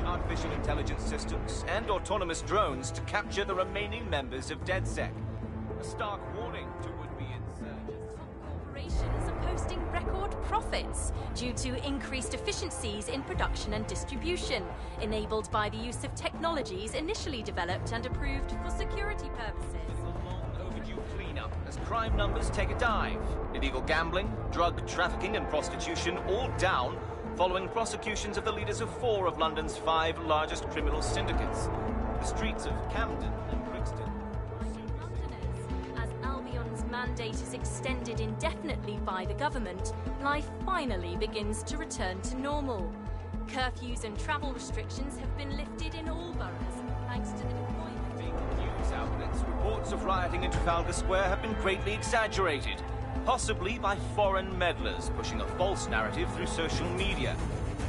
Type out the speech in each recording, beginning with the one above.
artificial intelligence systems and autonomous drones to capture the remaining members of DedSec. A stark warning to would-be insurgents. Top corporations are posting record profits due to increased efficiencies in production and distribution, enabled by the use of technologies initially developed and approved for security purposes. Cleanup as crime numbers take a dive. Illegal gambling, drug trafficking and prostitution all down following prosecutions of the leaders of 4 of London's 5 largest criminal syndicates. The streets of Camden and Brixton. Londoners, as Albion's mandate is extended indefinitely by the government, life finally begins to return to normal. Curfews and travel restrictions have been lifted in all boroughs, thanks to the deployment. News outlets, reports of rioting in Trafalgar Square have been greatly exaggerated, possibly by foreign meddlers pushing a false narrative through social media.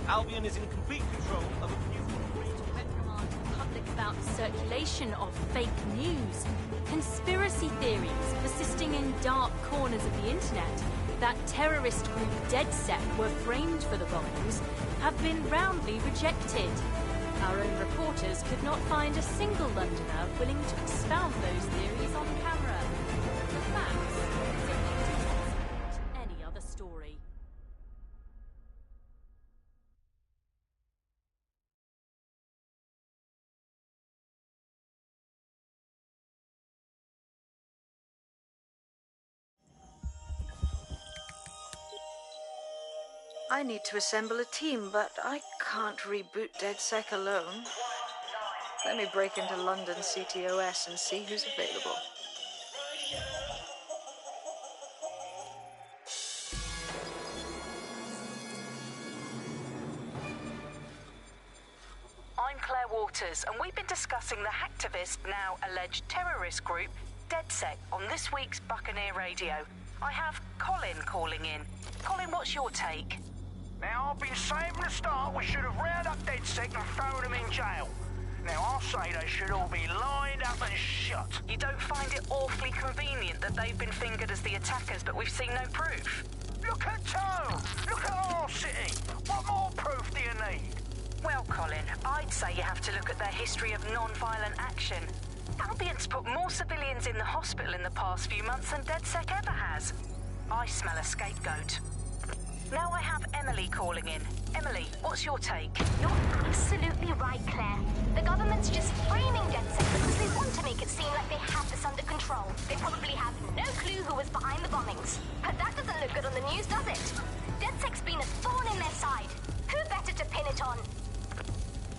Albion is in complete control of a new Reprimand the public about the circulation of fake news, conspiracy theories persisting in dark corners of the internet that terrorist group DedSec were framed for the bombings have been roundly rejected. Our own reporters could not find a single Londoner willing to expound those theories on camera. The facts simply support any other story. I need to assemble a team, but I can't reboot DedSec alone. Let me break into London CTOS and see who's available. I'm Claire Waters, and we've been discussing the hacktivist, now alleged terrorist group, DedSec, on this week's Buccaneer Radio. I have Colin calling in. Colin, what's your take? Now, I've been saying from the start we should have rounded up DedSec and thrown them in jail. Now, I'll say they should all be lined up and shot. You don't find it awfully convenient that they've been fingered as the attackers, but we've seen no proof? Look at Tone! Look at our city! What more proof do you need? Well, Colin, I'd say you have to look at their history of non-violent action. Albion's put more civilians in the hospital in the past few months than DedSec ever has. I smell a scapegoat. Now I have Emily calling in. Emily, what's your take? You're absolutely right, Claire. The government's just framing DedSec because they want to make it seem like they have this under control. They probably have no clue who was behind the bombings. But that doesn't look good on the news, does it? DedSec's been a thorn in their side. Who better to pin it on?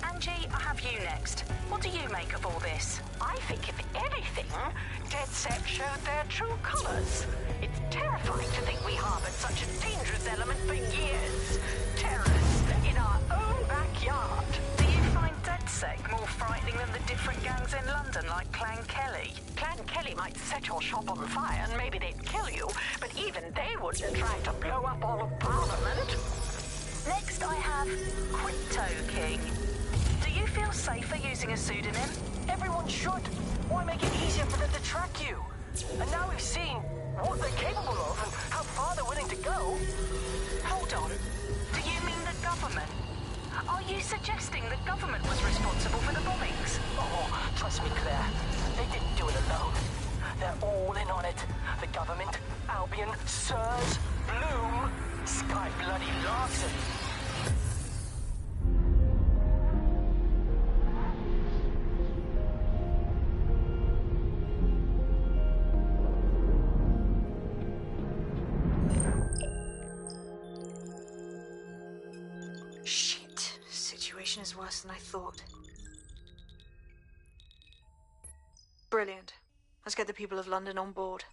Angie, I have you next. What do you make of all this? I think, if anything, DedSec showed their true colors. It's terrifying to think we harbored such a dangerous element for years. Terrorists in our own backyard. Do you find DedSec more frightening than the different gangs in London, like Clan Kelly? Clan Kelly might set your shop on fire and maybe they'd kill you, but even they wouldn't try to blow up all of Parliament. Next, I have Crypto King. Do you feel safer using a pseudonym? Everyone should. Why make it easier for them to track you? And now we've seen what they're capable of and how far they're willing to go. Hold on. Do you mean the government? Are you suggesting the government was responsible for the bombings? Oh, trust me, Claire. They didn't do it alone. They're all in on it. The government, Albion, Sirs, Bloom, Sky Bloody Larson. Shit. Situation is worse than I thought. Brilliant. Let's get the people of London on board.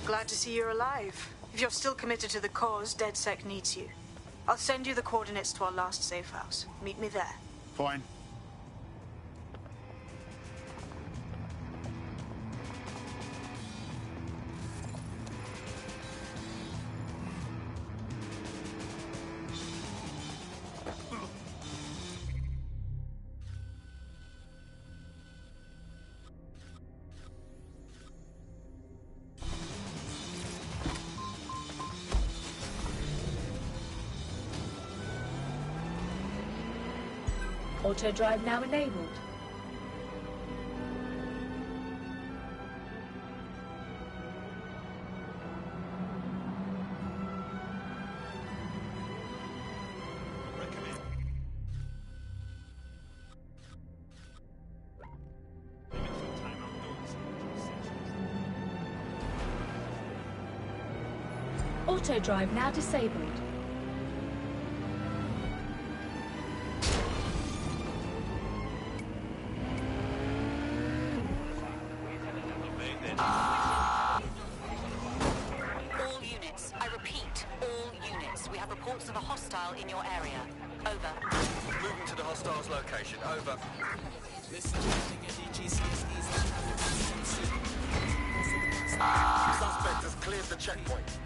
Glad to see you're alive. If you're still committed to the cause, DedSec needs you. I'll send you the coordinates to our last safe house. Meet me there. Fine. Auto drive now enabled. Auto drive now disabled. All units, I repeat, all units. We have reports of a hostile in your area. Over. Moving to the hostile's location. Over. Suspect has cleared the checkpoint.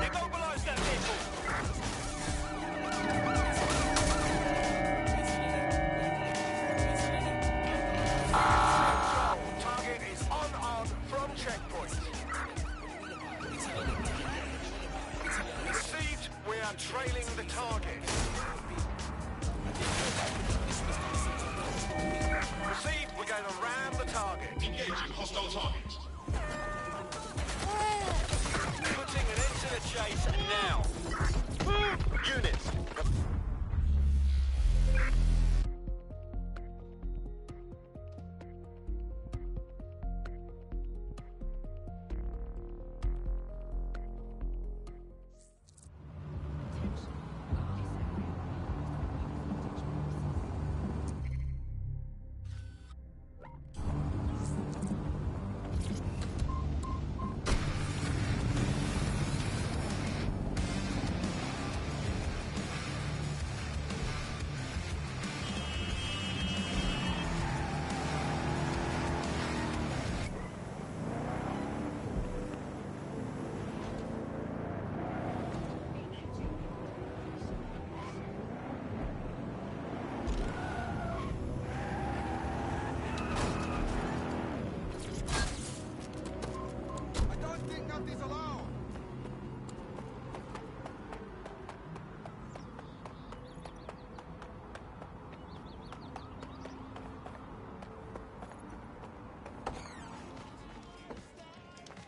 Immobilize that vehicle! Target is unarmed from checkpoint. Received, we are trailing the target. Received, we're going to ram the target. Engaging hostile target. Putting an end to the chase now. Units.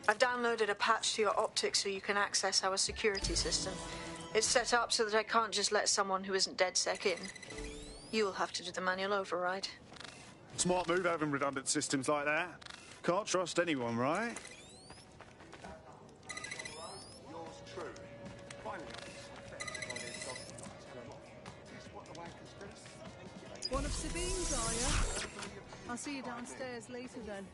I've downloaded a patch to your optics so you can access our security system. It's set up so that I can't just let someone who isn't DedSec in. You'll have to do the manual override. Smart move having redundant systems like that. Can't trust anyone, right? One of Sabine's, are you? I'll see you downstairs later then.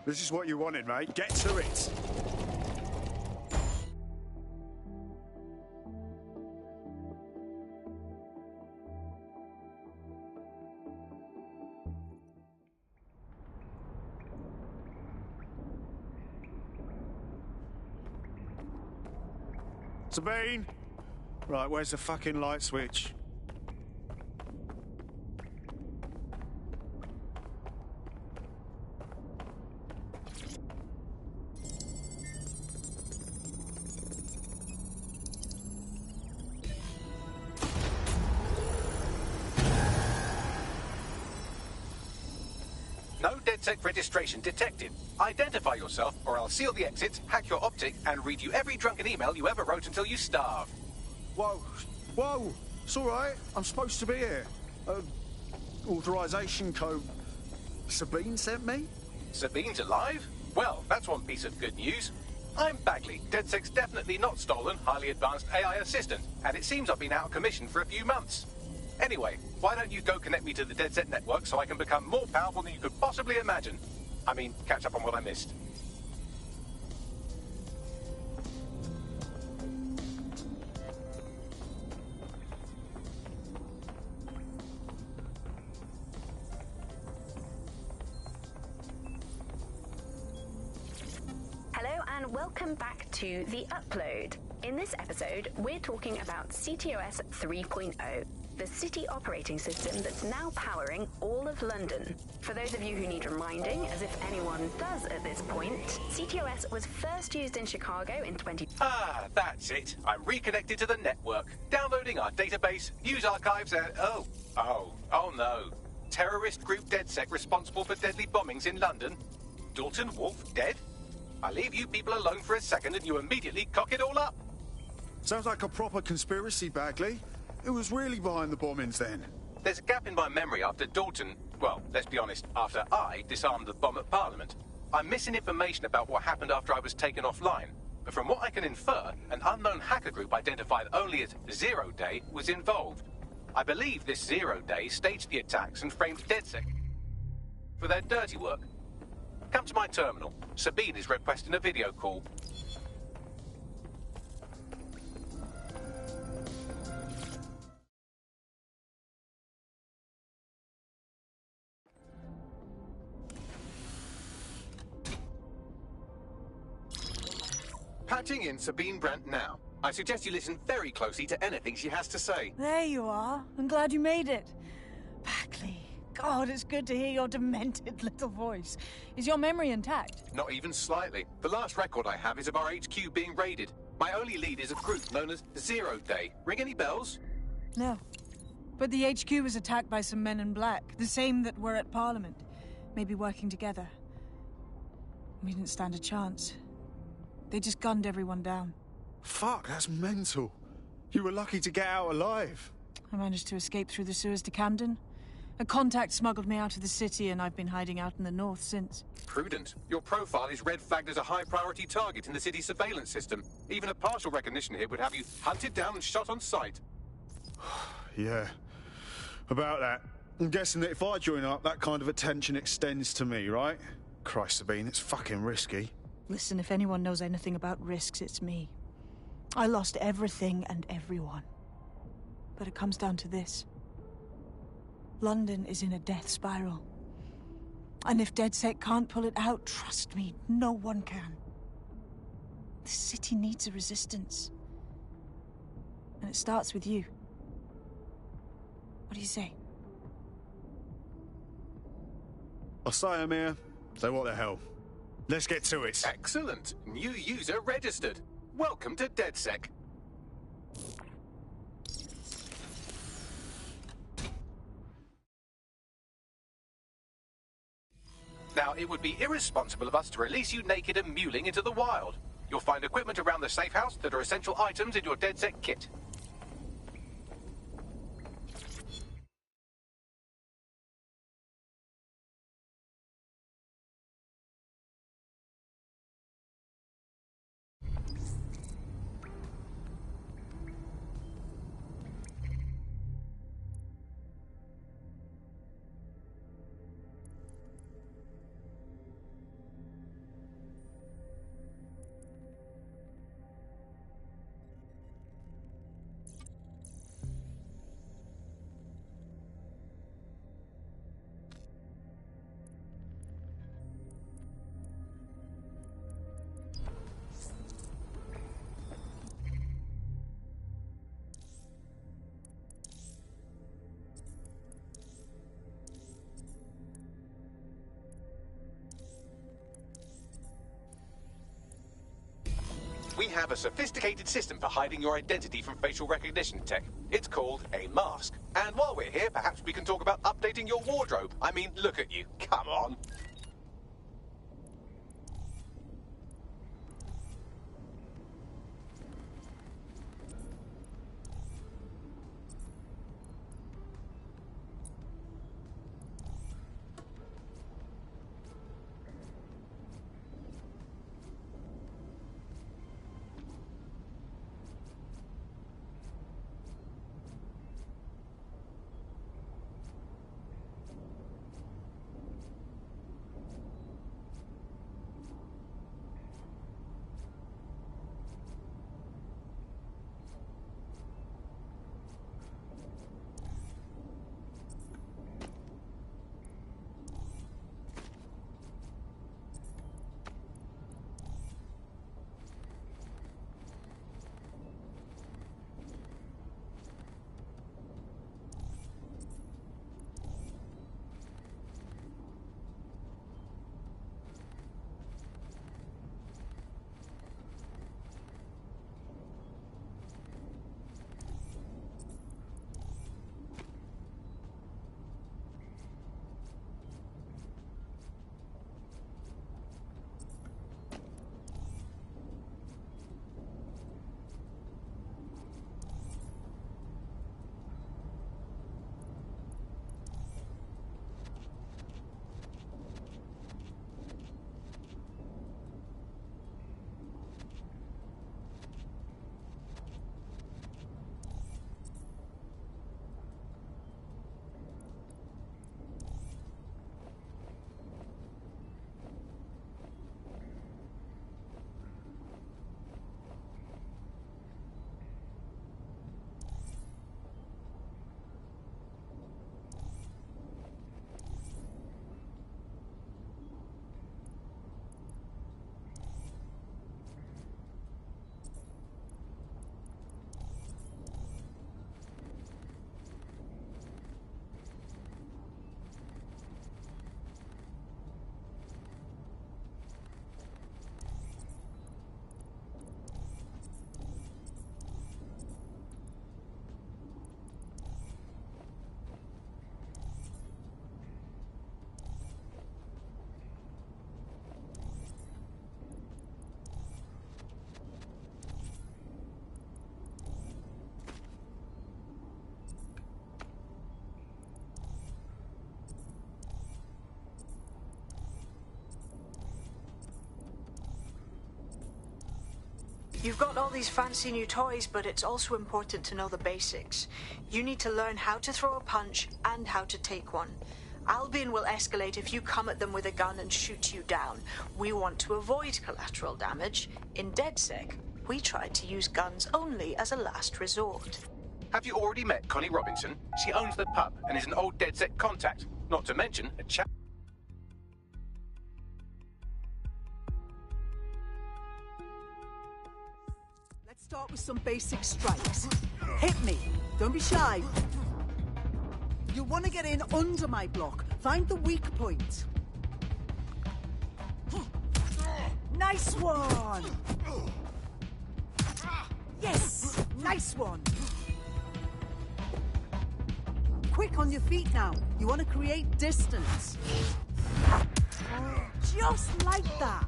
This is what you wanted, mate. Get to it. Sabine! Right, where's the fucking light switch? No DedSec registration detected. Identify yourself, or I'll seal the exits, hack your optic, and read you every drunken email you ever wrote until you starve. Whoa, whoa, it's all right. I'm supposed to be here. Authorization code. Sabine sent me? Sabine's alive? Well, that's one piece of good news. I'm Bagley, DedSec's definitely not stolen, highly advanced AI assistant, and it seems I've been out of commission for a few months. Anyway, why don't you go connect me to the DedSec network so I can become more powerful than you could possibly imagine? I mean, catch up on what I missed. Hello and welcome back to The Upload. In this episode, we're talking about CTOS 3.0, the city operating system that's now powering all of London. For those of you who need reminding, as if anyone does at this point, CTOS was first used in Chicago in 20... Ah, that's it. I'm reconnected to the network, downloading our database, news archives, and... Oh no. Terrorist group DedSec responsible for deadly bombings in London? Dalton Wolf dead? I leave you people alone for a second and you immediately cock it all up. Sounds like a proper conspiracy, Bagley. Who was really behind the bombings then? There's a gap in my memory after Dalton, well, let's be honest, after I disarmed the bomb at Parliament. I'm missing information about what happened after I was taken offline. But from what I can infer, an unknown hacker group identified only as Zero Day was involved. I believe this Zero Day staged the attacks and framed DedSec for their dirty work. Come to my terminal. Sabine is requesting a video call. Patching in Sabine Brandt now. I suggest you listen very closely to anything she has to say. There you are. I'm glad you made it. Bagley. God, it's good to hear your demented little voice. Is your memory intact? Not even slightly. The last record I have is of our HQ being raided. My only lead is a group known as Zero Day. Ring any bells? No. But the HQ was attacked by some men in black, the same that were at Parliament. Maybe working together. We didn't stand a chance. They just gunned everyone down. Fuck, that's mental. You were lucky to get out alive. I managed to escape through the sewers to Camden. A contact smuggled me out of the city, and I've been hiding out in the north since. Prudent. Your profile is red flagged as a high-priority target in the city's surveillance system. Even a partial recognition here would have you hunted down and shot on sight. Yeah, about that. I'm guessing that if I join up, that kind of attention extends to me, right? Christ, Sabine, it's fucking risky. Listen, if anyone knows anything about risks, it's me. I lost everything and everyone. But it comes down to this. London is in a death spiral. And if DedSec can't pull it out, trust me, no one can. The city needs a resistance. And it starts with you. What do you say? I'll say Amir. So what the hell? Let's get to it. Excellent. New user registered. Welcome to DedSec. Now, it would be irresponsible of us to release you naked and mewling into the wild. You'll find equipment around the safe house that are essential items in your DedSec kit. have a sophisticated system for hiding your identity from facial recognition tech. It's called a mask. And while we're here, perhaps we can talk about updating your wardrobe. I mean, look at you. Come on. You've got all these fancy new toys, but it's also important to know the basics. You need to learn how to throw a punch and how to take one. Albion will escalate if you come at them with a gun and shoot you down. We want to avoid collateral damage. In DedSec, we tried to use guns only as a last resort. Have you already met Connie Robinson? She owns the pub and is an old DedSec contact. Not to mention a chap. Start with some basic strikes. Hit me. Don't be shy. You'll want to get in under my block. Find the weak point. Nice one. Yes. Nice one. Quick on your feet now. You want to create distance. Just like that.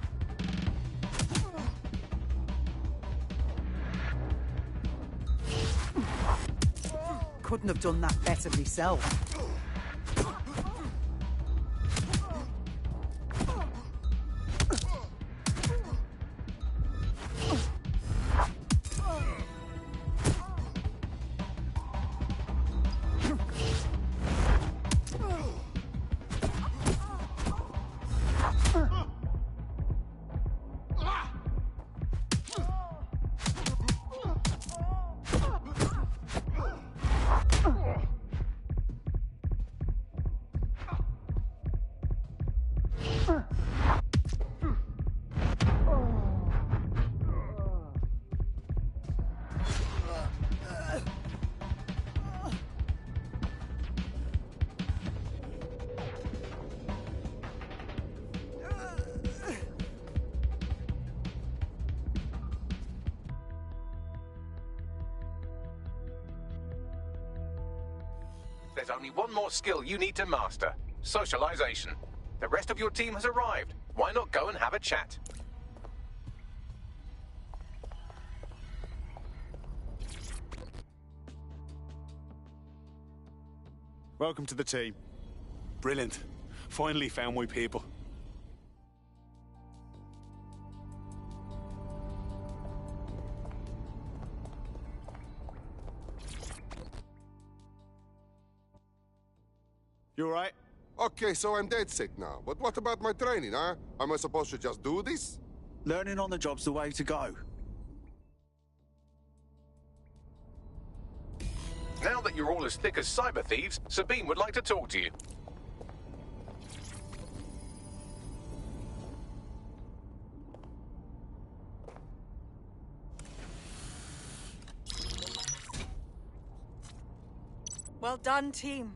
Couldn't have done that better myself. there's only one more skill you need to master. Socialization. The rest of your team has arrived. Why not go and have a chat? Welcome to the team. Brilliant. Finally found my people. You all right? Okay, so I'm dead sick now. But what about my training, huh? Am I supposed to just do this? Learning on the job's the way to go. Now that you're all as thick as cyber thieves, Sabine would like to talk to you. Well done, team.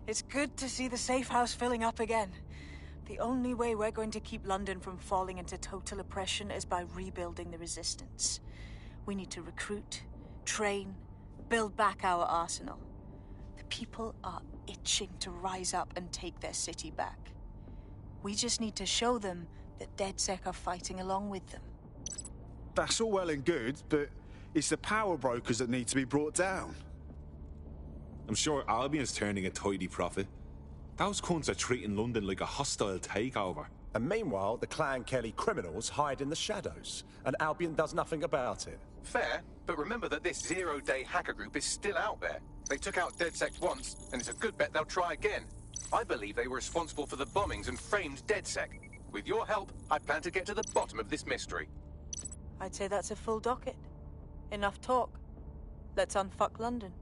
It's good to see the safe house filling up again. The only way we're going to keep London from falling into total oppression is by rebuilding the resistance. We need to recruit, train, build back our arsenal. The people are itching to rise up and take their city back. We just need to show them that DedSec are fighting along with them. That's all well and good, but it's the power brokers that need to be brought down. I'm sure Albion's turning a tidy profit. Those cunts are treating London like a hostile takeover. And meanwhile, the Clan Kelly criminals hide in the shadows, and Albion does nothing about it. Fair, but remember that this zero-day hacker group is still out there. They took out DedSec once, and it's a good bet they'll try again. I believe they were responsible for the bombings and framed DedSec. With your help, I plan to get to the bottom of this mystery. I'd say that's a full docket. Enough talk. Let's unfuck London.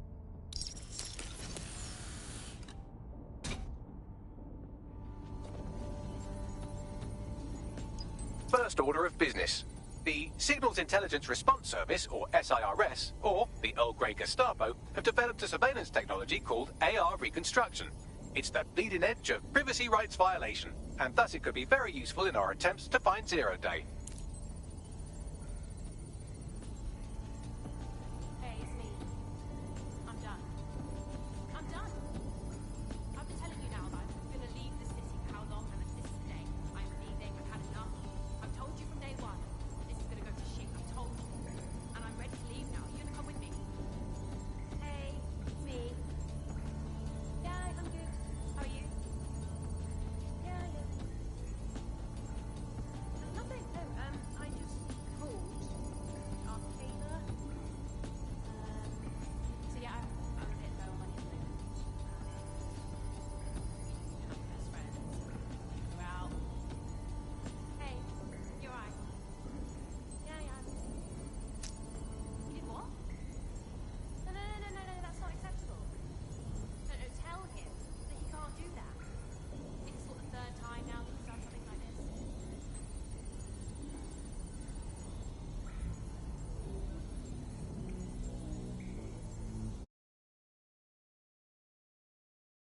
First order of business. The Signals Intelligence Response Service, or SIRS, or the Earl Grey Gestapo, have developed a surveillance technology called AR Reconstruction. It's the bleeding edge of privacy rights violation, and thus it could be very useful in our attempts to find Zero Day.